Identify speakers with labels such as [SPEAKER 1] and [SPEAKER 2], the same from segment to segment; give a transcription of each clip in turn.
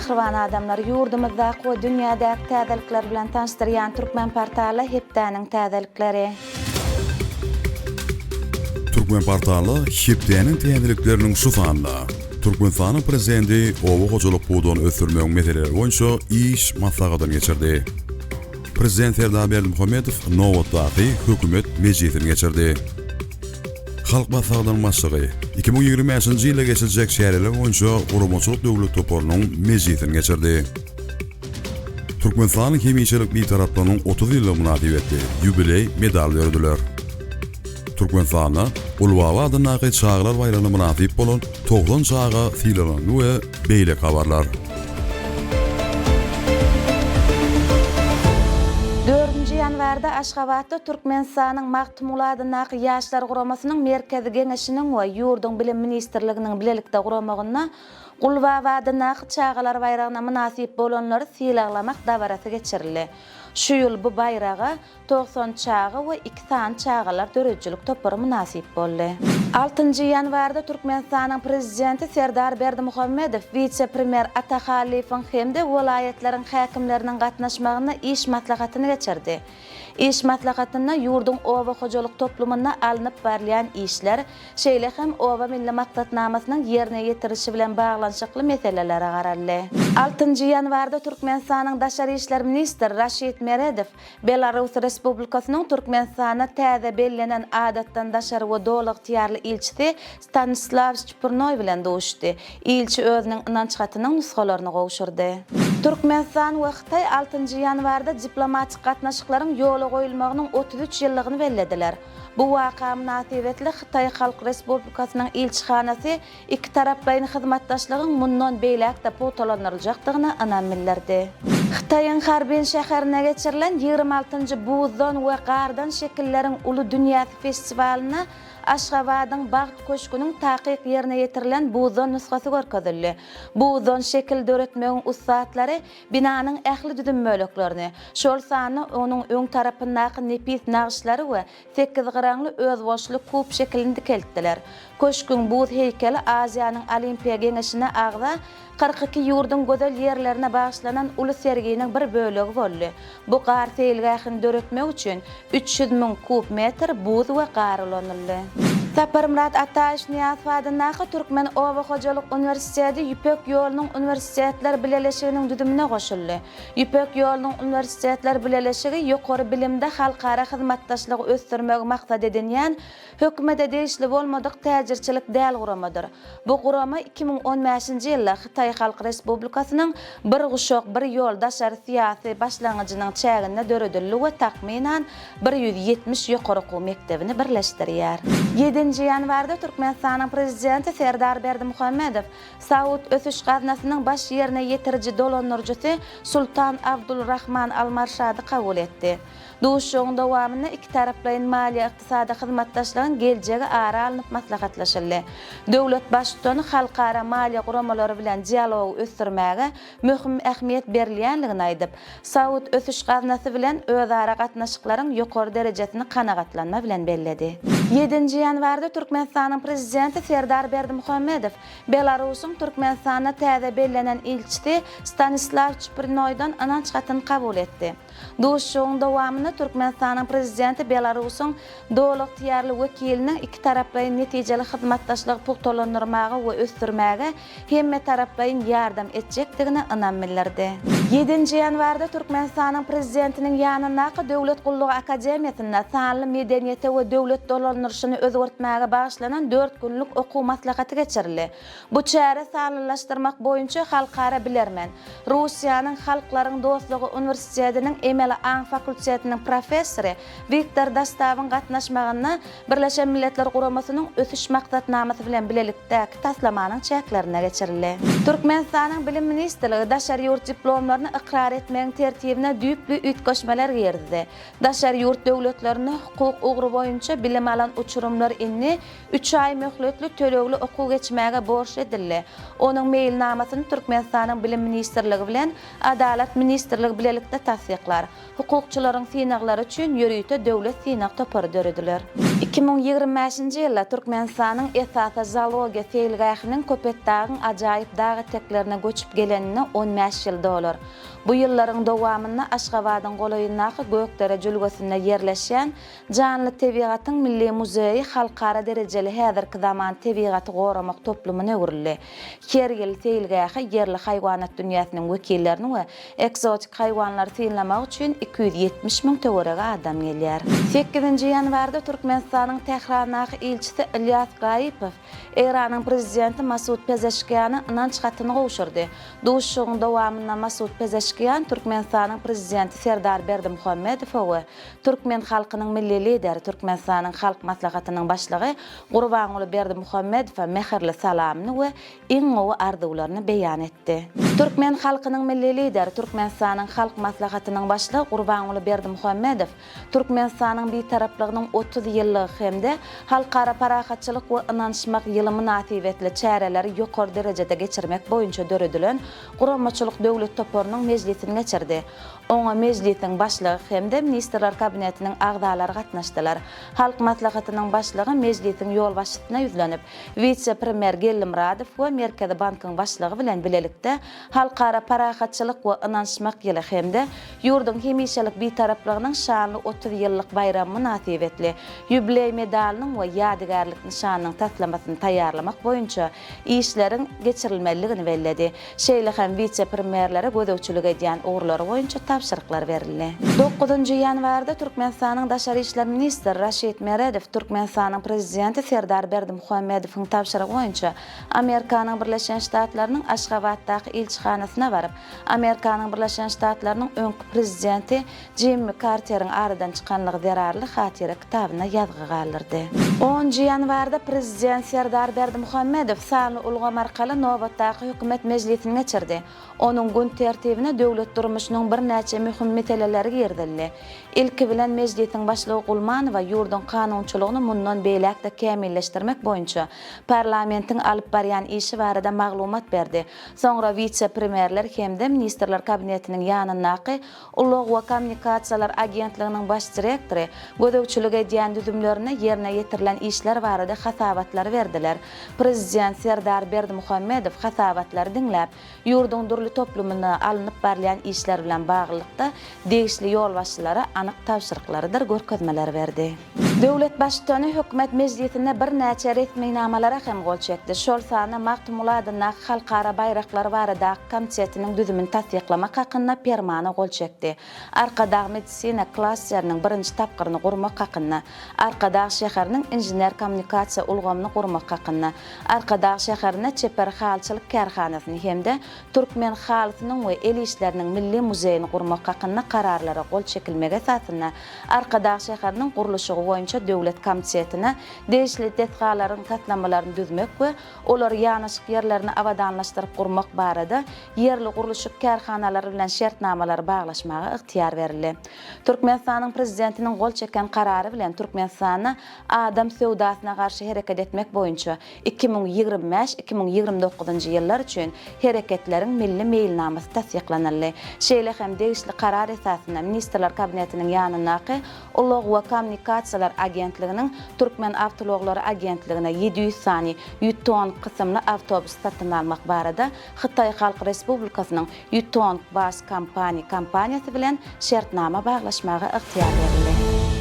[SPEAKER 1] Mehriban adamlar, yurdumuzdaki we dünyadaki täzelikler bilen tanıştyrýan Türkmen portaly Hepdäniň täzelikleri.
[SPEAKER 2] Türkmen portaly Hepdäniň täzelikleriniň şufanynda Türkmenistanyň prezidenti owa hojalyk buğdan ösürmegiň meseleleri boýunça iş maslahatyny geçirdi. Prezident Serdar Berdimuhammedow Nowatdaky hökümet mejlisini geçirdi. Halk maslahatynyň başlygy 2025-nji ýylda geçirecek şäherler boýunça guramaçylyk döwlet toparynyň mejlisini geçirdi. Türkmenistanyň hemýeçilik betaraplygynyň 30 ýyly münasibetli ýubiley medal berdiler. Türkmenistana Ulubaba adynaky çağlar bayramy münasip bolan 90 çağa filanlany we beýlek habarlar.
[SPEAKER 1] 4 ýanwarda Aşgabatda Türkmenistanyň Magtumula adynaky ýaşlar guramasynyň merkezi geňeşiniň we ýurdun bilim ministrliginiň bilelikde guramagyna Ulubaba adynaky çağlar bayragyna münasip bolanlary silaglamak dabarasy geçirildi. Şu ýyl bu bayraga 90 çağı we 2 san çağlar dörejilik topary münasip boldy. 6 ýanwarda Türkmenistanyň prezidenti Serdar Berdimuhammedow vice-premier Ata Halifyň hemde welaýetleriň häkimleriniň gatnaşmagyna iş maslahatyny geçirdi. İş maslahatyna ýurdun owa hojalyk toplumyna alınıp barlayan işler, şeýle hem owa milli maksatnamasynyň ýerine ýetirişi bilen baglanşykly meselelere garaldy. 6 ýanwarda Türkmenistanyň daşary işler ministri Raşid Meredow Belarus Respublikasynyň Türkmenistana täze bellenen adatdan daşary we dowluk tiýarly ilçisi Stanislav Çpurnoy bilen duşdy. İlçi özüniň ynançgatynyň nuskalaryny gowşurdy. Türkmenistan we Xitay 6 ýanwarda diplomatik gatnaşyklaryň ýola goýulmagynyň 33 ýyllygyn bellediler. Bu waka münasibetli Xitay Halk Respublikasynyň ilçihanasy iki tarap baýny hyzmatdaşlygyň mundan beýlekde potalanyljakdygyna ynam bildirdi. Xitaýyň Harbin şäherine geçirilen 26-njy buzdan we gardan şekilleriň uly dünýä festiwalyna Aşgabatyň Baht köşküniň takyk ýerine ýetirilen buzdan nusgasy görkezildi. Buzdan şekil döretmegiň ustatlary binanyň ähli düdünmöleklerini, şol sany onuň öň tarapyndaky nepis nagşlary we 8 garaňly özboşly kup şeklinde keltdiler. Köşküň buz heykeli Aziýanyň Olimpiya Geňeşine agza 42 ýurdun gözel ýerlerine bagyşlanan uly serginiň bir bölegi boldy. Bu gar seýilgähini döretmek üçin 300 000 kup metr buz we gar ulanyldy. Saparmurat Ataş Niýazow adynaky Türkmen Owa Hojalyk Universiteti Ýüpek ýolunyň universitetler bileleşiginiň düdümine goşuldy. Ýüpek ýolunyň universitetler bileleşigi ýokary bilimde halkara hyzmatdaşlygy ösdürmegi maksat edilýän hökümete degişli bolmadyk täjirçilik däl guramadyr. Bu gurama 2015-nji ýylda Xitay Halk Respublikasynyň bir guşak bir ýol daşary syýasy başlangyjynyň çäginde döredildi we takminan 170 ýokary okuw mektebini birleşdirýär. 7 ýanwarda Türkmenistanyň prezidenti Serdar Berdimuhammedow Saud ösüş gaznasynyň baş ýerine ýetiriji dolanyrjysy Sultan Abdulrahman Almarşady kabul etdi. Duşuň dowamyny iki taraplaryň maliýe ykdysady hyzmatdaşlygyň geljegi ara alynıp maslahatlaşyldy. Döwlet başçysyny halkara maliýe guramalary bilen dialog ösdürmäge möhüm ähmiýet berilýänligini aýdyp, Saud ösüş gaznasy bilen özara gatnaşyklaryň ýokary derejesini kanagatlanma bilen belledi. 7 ýanwarda Türkmenistanyň prezidenti Serdar Berdimuhammedow Belarusyň Türkmenistana täze bellenen ilçisi Stanislav Çpurnoýdan ynançgatyny kabul etdi. Duşuň dowamyny Türkmenistanyň prezidenti Belarusyň dowluk tiýarly wekiliniň iki taraplaryň netijeli hyzmatdaşlygy pugtalandyrmagy we ösdürmäge hemme taraplaryň ýardam etjekdigine ynam bildirdi. 7 ýanwarda Türkmenistanyň prezidentiniň ýanyna Döwlet Gullugy Akademiýasyna sanly medeniýete we döwlet dolanýaryşyny özgertmäge bagyşlanan 4 günlük okuw maslahaty geçirildi. Bu çäre sanlylaşdyrmak boýunça halkara bilermen Russiýanyň Halklaryň dostlugy universitetiniň Emel Aň fakultetiniň professory Viktor Dastawyň gatnaşmagyna Birleşen Milletler Guramasynyň ösüş maksatnamasy bilen bilelikdäki taslamanyň çäklerine geçirildi. Türkmenistanyň bilim ministrligi daşary ýurt diplomlaryny ikrar etmegiň tertibine düýpli üýtgeşmeler gerdi. Daşary ýurt döwletlerine hukuk ugry boýunça bilim alan uçurumlar inni 3 ay möhletli tölegli okuw geçmäge borç edildi. Onuň mailnamasyny Türkmenistanyň bilim ministrligi bilen Adalet ministrligi bilelikde tasdiklar. Hukukçylaryň synaglary üçin ýörüýte döwlet synag topary dörediler. 2025-nji ýylda Türkmenistanyň esasy zoologiýa feýilgähiniň köpetdägiň ajaýyp dagy teklerine göçüp gelenine 15 ýyl dolar. Bu ýyllaryň dowamynda Aşgabatyň golaýyndaky Gökdere jülgesinde ýerleşen Canly Tebigatyň Milli Muzeyi halkara derejeli häzirki zaman tebigaty goramak toplumyna öwrildi. Her ýyl feýilgähi yerli haýwanat dünýäsiniň wekillerini we eksotik haýwanlary synlamak üçin 270 000 töwerege adam gelýär. 8-nji ýanwarda Türkmenistanyň Tehranaky ilçisi İlyas Gaýypow Iranyň prezidenti Masud Pezeşkiýany ynanç hatyny gowşurdy. Duşugyň dowamynda Masud Pezeşkiýan Türkmenistanyň prezidenti Serdar Berdimuhammedow we Türkmen halkynyň milli lideri Türkmenistanyň halk maslahatynyň başlygy Gurbanuly Berdimuhammedow mehirli salamyny we iň gowy arzuwlaryny beýan etdi. Türkmen halkynyň milli lideri Türkmenistanyň halk maslahatynyň başlygy Gurbanuly Berdimuhammedow Türkmenistanyň bitaraplygynyň 30 ýyllygy hemde halkara parahatçylyk we ynançmak ýyly münasibetli çäreleri ýokary derejede geçirmek boýunça döredilen Guramaçylyk döwlet toporunyň mejlisini geçirdi. Oňa mejlisiň başlygy hemde ministrler kabinetiniň agdalary gatnaşdylar. Halk maslahatynyň başlygy mejlisiň ýol başçysyna ýüzlenip, vice-premier Gellimradow we Merkezi bankyň başlygy bilen bilelikde halkara parahatçylyk we ynançmak ýyly hemde ýurdun hemişelik bitaraplygynyň şanly 30 ýyllyk bayramy münasibetli ýübiley medalynyň we ýadygarlyk nişanynyň taslamasyny taýýarlamak boýunça işleriň geçirilmeligini belledi. Şeýle hem vice-premierlere gödöwçilik edýän ugrulary boýunça tapşyryklar berildi. 9-njy ýanwarda Türkmenistanyň Daşary işler ministri Raşid Meredow Türkmenistanyň prezidenti Serdar Berdimuhammedowyň tapşyrygy boýunça Amerikanyň Birleşen Ştatlarynyň Aşgabatdaky ilçihanasyna baryp, Amerikanyň Birleşen Ştatlarynyň öňkü prezidenti Jimmy Carter'iň aradan çykanlygy zerarly hatira kitabyna ýazgy galdyrdy. 10-njy ýanwarda prezident Serdar Berdimuhammedow sanly ulgamar arkaly nobatdaky hökümet mejlisini geçirdi. Onuň gün tertibine döwlet durmuşynyň bir näçe mühim meseleleri girdildi. İlki bilen mejlisiň başlygy Gulmanowa ýurdun kanunçylygyny mundan beýlekde kämilleşdirmek boýunça parlamentiň alyp barýan işi barada maglumat berdi. Soňra vice-premierler hemde ministrler kabinetiniň ýanyndaky Ulug we Kommunikasiýalar agentliginiň baş direktory gödöwçilik edýän düzümlerine ýerine ýetirilen işler barada hasabatlar berdiler. Prezident Serdar Berdimuhammedow hasabatlary diňläp, ýurdun durly toplumyna alınıp barlayan işler bilen baglanykda degişli ýol başçylara anyk tapşyryklardyr görkezmeler berdi. Döwlet başçysyny hökümet mejlisinde bir näçe resmi namalara hem gol çekdi. Şol sany Maktumuladyna halkara bayraklar barada komitetiniň düzümini tasdiklamak hakynda permana gol çekdi. Arkadaky medisina klasteriniň birinji tapgyryny gurmak hakynda, Arkadaky şäheriniň injener kommunikasiýa ulgamyny gurmak hakynda, Arkadaky şäherine çeper halçylyk karhanasyny hemde Türkmen halysynyň we el işleriniň milli muzeyini gurmak hakynda kararlara gol çekilmege esasynda Arkadaky şäheriniň guruluşy boýunça döwlet komitetine degişli detgalaryň taslamalaryny düzmek we olar ýanyşyk ýerlerini awadanlaşdyryp gurmak barada ýerli guruluşyk karhanalary bilen şertnamalar baglaşmaga ygtyýar berildi. Türkmenistanyň prezidentiniň gol çeken karary bilen Türkmenistana adam sewdasyna garşy hereket etmek boýunça 2025-2029-njy ýyllar üçin hereketleriň milli meýilnamasy tasdiklanyldy. Şeýle hem degişli karar esasynda ministrler kabinetiniň ýanyndaky Ulug we Kommunikasiýalar agentliginiň Türkmen Awtologlary agentligine 700 sany 100 ton kysymly awtobus satyn almak barada Hytaý Halk Respublikasynyň 100 ton bas kompaniýasy bilen şertnama baglaşmaga ygtyýar berildi.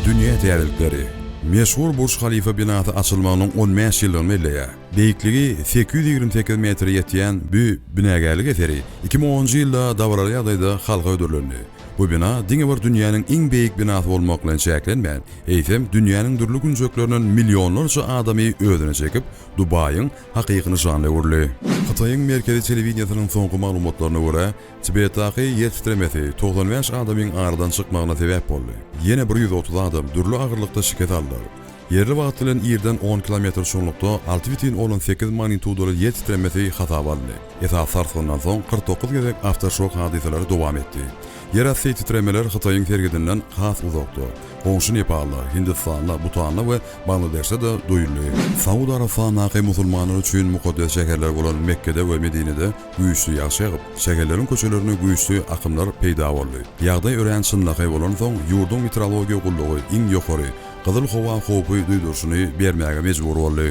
[SPEAKER 2] Dünýä täzelikleri meşhur Burj Khalifa binasy açylmagynyň 15 ýylyny belleýär. Beýikligi 828 metr ýetýän bu binägerlik eseri 2010-njy ýylda dawarary ýagdaýda halka ödürlendi. Bu bina diňe bir dünýäniň iň beýik binasy bolmak bilen çäklenmän, eýsem dünýäniň durly günjekleriniň millionlarça adamy özüne çekip Dubaýyň hakyky nyşany urly. Hytaýyň merkezi telewiziýasynyň soňky maglumatlaryna görä, Tibetdaky ýer titremesi 95 adamyň aradan çykmagyna sebäp boldy. Ýene 130 adam durly agyrlykda şiket aldylar. Yerli wagt bilen ýerden 10 km şonlukda 6,8 magnitudoly ýer titremesi hasap alındy. Esas sarsgyndan soň 49 gezek afterşok hadiseleri dowam etdi. Yer asy titremeler Hytaýyň sergidinden has uzakda. Goňşy Nepalda, Hindistanda, Butanda we Bangladeşde de duýuldy. Saudi Arabistanyň musulmanlar üçin mukaddes şäherler bolan Mekkede we Medinede güýçli ýaşaýyp, şäherleriň köçelerine güýçli akymlar peýda boldy. Ýagdaý ören çynlygy bolan soň ýurdun meteorologiýa gullugy iň ýokary Qızıl Howa howpy duýdurşyny bermäge mejbur boldy.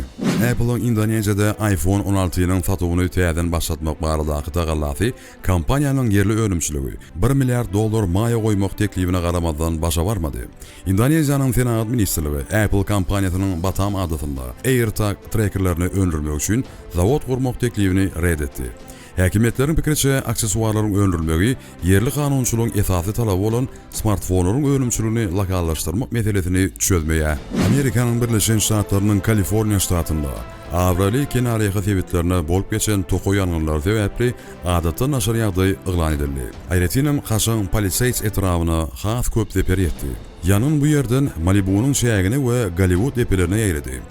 [SPEAKER 2] Apple'ın Indoneziyada iPhone 16-nyň satywyny täzeden başlatmak baradaky tagallaty kompaniýanyň yerli önümçiligi $1 milliard maýa goýmak teklifine garamazdan başa barmady. Indoneziýanyň Senat ministrligi Apple kompaniýasynyň Batam adatynda AirTag trackerlerini öndürmek üçin zawod gurmak teklifini redetdi. Häkimetleriň pikiriçe aksesuarlaryň öndürilmegi yerli kanunçylygyň esasy talaby bolan smartfonlaryň önümçiligini lokallaşdyrmak meselesini çözmeýär. Amerikanyň Birleşen Ştatlarynyň Kaliforniýa ştatynda Avrali kenariýa sebitlerine bolup geçen tokoy ýangynlar sebäpli adatda naşar ýagdaý eglan edildi. Aýratynam Hasan Palisades etrawyna has köp zeper ýetdi. Ýanyn bu ýerden Malibu'nyň şägini we Gollywood depelerine ýaýrady.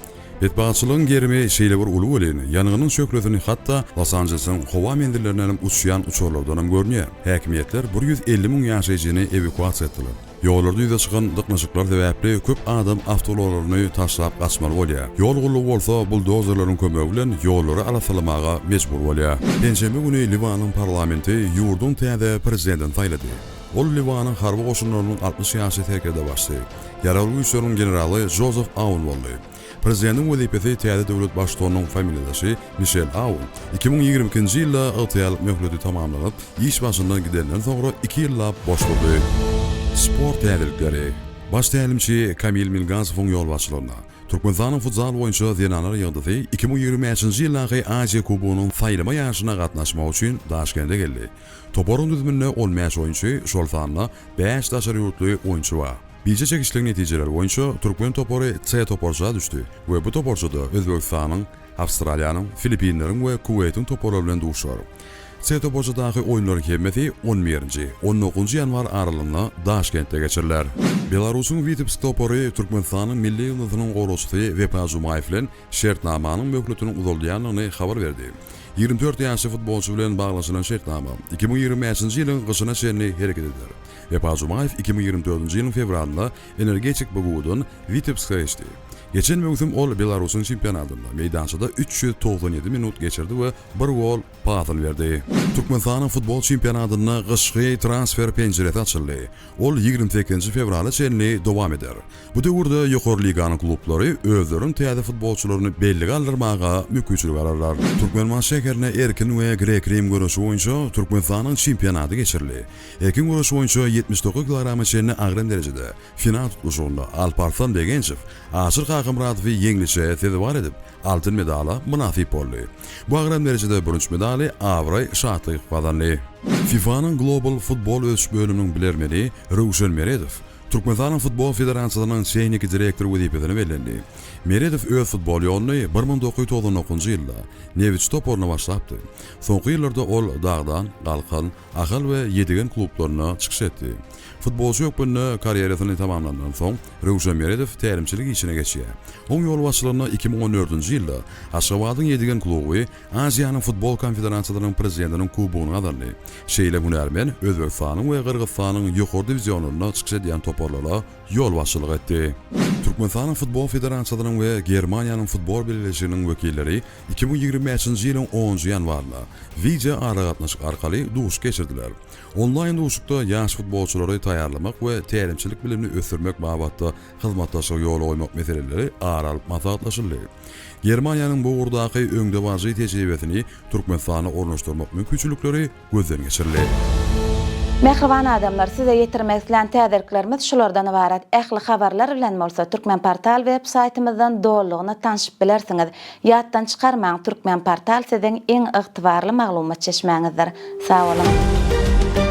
[SPEAKER 2] Betbaçylygyň gerimi şeýle bir uly bolan, ýanygynyň şökletini hatda Los Angeles'yň howa mendillerinden uçýan uçurlardan görnýär. Häkimetler 150 000 ýaşaýjyny evakuasiýa etdiler. Ýollarda ýüze çykan dyknaşyklar sebäpli köp adam awtologlaryny taşlap gaçmaly bolýar. Ýol gully bolsa buldozerlaryň kömegi bilen ýollary alasalamaga mejbur bolýar. Penşenbe güni Liwanyň parlamenti ýurdun täze prezidentini taýlady. Ol Liwanyň harby goşunlarynyň 60 ýaşy terkede başly. Ýaraly güýçleriň generaly Joseph Aoun boldy. Prezidentin wezipesi täze döwlet başlygynyň familiýasy Michel Aoun 2022-nji ýylda 6 ýyl möhleti tamamlanyp, iş başyndan gidenden soňra 2 ýyllap boş durdy. Sport täzelikleri. Baş tälimçi Kamil Milgazowyň ýolbaşçylygyna Türkmenistanyň futsal boýunça Zenalar ýygdysy 2023-nji ýylaky Asia Kubogynyň saýlama ýarşyna gatnaşmak üçin Daşkentde geldi. Toporun düzümine olmaýan oýunçy şol sanyna 5 daşary ýurtly oýunçy bar. Bilje çekişlik netijeler boýunça Türkmen topory C toporçuga düşdi we bu toporçuda Özbekistanyň, Awstraliýanyň, Filipinleriň we Kuweytyň toporlary bilen duşar. C toporçudaky oýunlar kemeti 11-nji, 19-njy ýanwar aralygynda Daşkentde geçiriler. Belarusyň Vitebsk topory Türkmenistanyň milli ýyldyzynyň goroşdy Vepa Jumayew bilen şertnamanyň möhletiniň uzalýanyny habar berdi. 24 ýaşly futbolçy bilen baglaşylan şertnama 2023-nji ýylyň gyşyna çenli hereket eder. Vepa Jumayew 2024-nji ýylyň fevralynda energetik bogudan Vitebskga geçdi. Geçen mövsüm ol Belarusyň çempionatynda meýdançyda 397 minut geçirdi we 1 gol pasyl berdi. Türkmenistanyň futbol çempionatyna gyşky transfer penjeresi açyldy. Ol 28-nji fevralda çenli dowam eder. Bu döwürde ýokary liganyň klublary özleriň täze futbolçylaryny belli galdyrmaga mümkinçilik ararlar. Türkmenman şäherine erkin we grek-rim görüşi boýunça Türkmenistanyň çempionaty geçirildi. Erkin görüşi boýunça 79 kg çenli agram derejede final tutuşunda Alparslan Begençew Aşyr Kakymradowy ýeňliçe tezewar edip altyn medala munasip boldy. Bu agram derejede bürünç medali Avray Şatyk gazandy. FIFA'nın Global Futbol ölçüş bölümünün bilermeli Ruşen Meredow Türkmenistanyň Futbol Federasiýasynyň şeýniki direktor wezipesine bellendi. Meredow öz futbol ýoluny 1999-njy ýylda Nevich toporuna başlapdy. Soňky ýyllarda ol dagdan, galkan, ahal we ýedigen klublaryna çykyş etdi. Futbolçy ýokpyny karýerasyny tamamlandan soň Ruşen Meredow tälimçilik işine geçýär. Oň ýol başçylygyna 2014-nji ýylda Aşgabatyň ýedigen kluby Aziýanyň futbol konfederasiýasynyň prezidentiniň kubogyny gazandy. Şeýle bunarmen Özbekistanyň we Kyrgyzstanyň ýokary diwizionyna çykyş edýän toporlara ýol başçylyk etdi. Türkmenistanyň futbol federasiýasynyň we Germaniýanyň futbol birleşiginiň wekilleri 2023-nji ýylyň 10-njy ýanwarynda video aragatnaşyk arkaly duş geçirdiler. Online duşukda ýaş futbolçylary taýýarlamak we tälimçilik bilimini ösürmek babatda hyzmatdaşyk ýola goýmak meseleleri aralyp maslahatlaşyldy. Germaniýanyň bu urdaky öňde barjy tejribesini Türkmenistana ornaşdyrmak mümkinçilikleri gözden geçirildi.
[SPEAKER 1] Mehriban adamlar, size yetirmek bilen täzeliklerimiz şulardan ibaret. Ähli habarlar bilen bolsa Türkmen Portal web saytymyzdan dolugyna tanşyp bilersiňiz. Ýatdan çykarmaň, Türkmen Portal siziň eň ygtybarly maglumat çeşmäňizdir. Sag bolun.